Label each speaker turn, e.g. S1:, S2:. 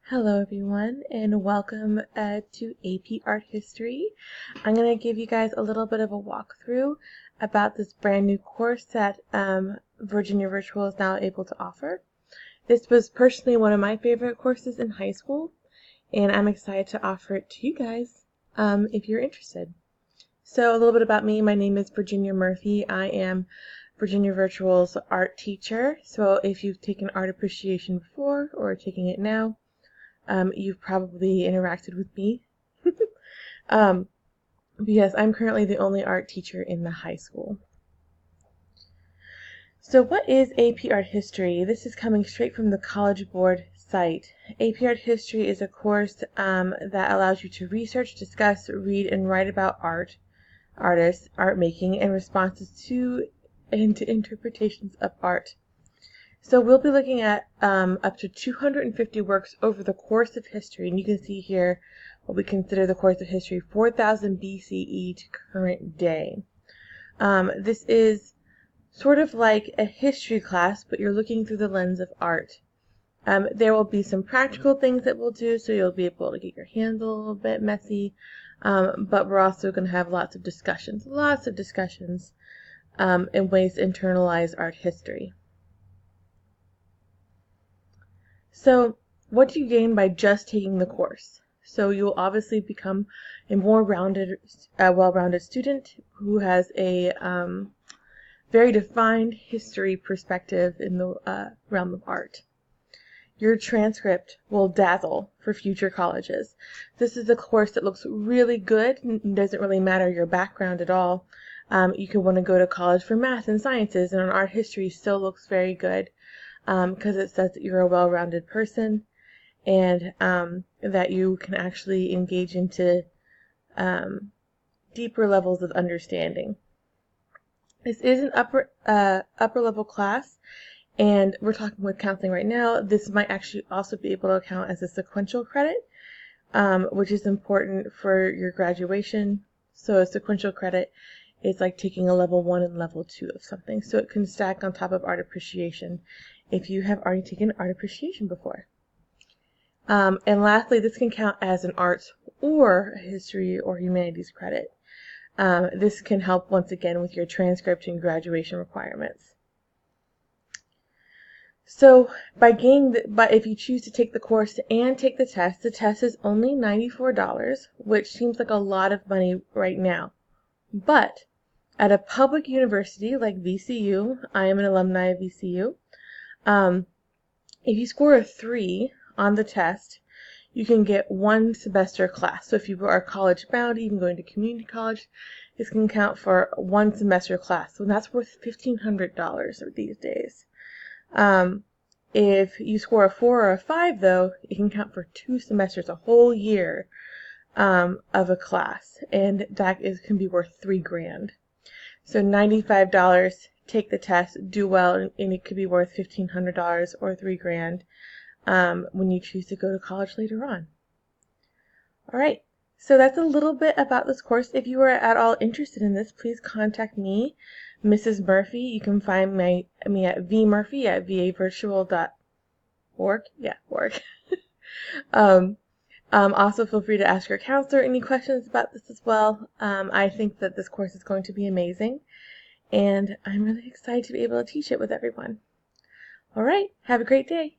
S1: Hello everyone and welcome to AP Art History. I'm going to give you guys a little bit of a walkthrough about this brand new course that Virginia Virtual is now able to offer. This was personally one of my favorite courses in high school, and I'm excited to offer it to you guys if you're interested. So a little bit about me. My name is Virginia Murphy. I am Virginia Virtual's art teacher. So if you've taken art appreciation before or are taking it now, you've probably interacted with me because I'm currently the only art teacher in the high school. So what is AP Art History? This is coming straight from the College Board site. AP Art History is a course that allows you to research, discuss, read, and write about artists, art making, and responses to and interpretations of art. So we'll be looking at up to 250 works over the course of history, and you can see here what we consider the course of history, 4000 BCE to current day. This is sort of like a history class, but you're looking through the lens of art. There will be some practical things that we'll do, so you'll be able to get your hands a little bit messy, but we're also going to have lots of discussions and ways to internalize art history. So what do you gain by just taking the course? So you'll obviously become a more well-rounded student who has a very defined history perspective in the realm of art. Your transcript will dazzle for future colleges. This is a course that looks really good. It doesn't really matter your background at all. You could want to go to college for math and sciences, and art history still looks very good. Because it says that you're a well-rounded person and that you can actually engage into deeper levels of understanding. This is an upper level class, and we're talking with counseling right now. This might actually also be able to count as a sequential credit, which is important for your graduation. So a sequential credit is like taking a level 1 and level 2 of something. So it can stack on top of art appreciation if you have already taken art appreciation before. And lastly, this can count as an arts or a history or humanities credit. This can help once again with your transcript and graduation requirements. So if you choose to take the course and take the test is only $94, which seems like a lot of money right now. But at a public university like VCU, I am an alumni of VCU, if you score a 3 on the test, you can get 1 semester class. So if you are college bound, even going to community college, this can count for 1 semester class. So that's worth $1,500 these days. If you score a 4 or a 5, though, it can count for 2 semesters, a whole year of a class, and that can be worth $3,000. So $95, take the test, do well, and it could be worth $1,500 or $3,000 when you choose to go to college later on. All right, so that's a little bit about this course. If you are at all interested in this, please contact me, Mrs. Murphy. You can find me at vmurphy@vavirtual.org. Yeah, org. Also, feel free to ask your counselor any questions about this as well. I think that this course is going to be amazing, and I'm really excited to be able to teach it with everyone. All right, have a great day.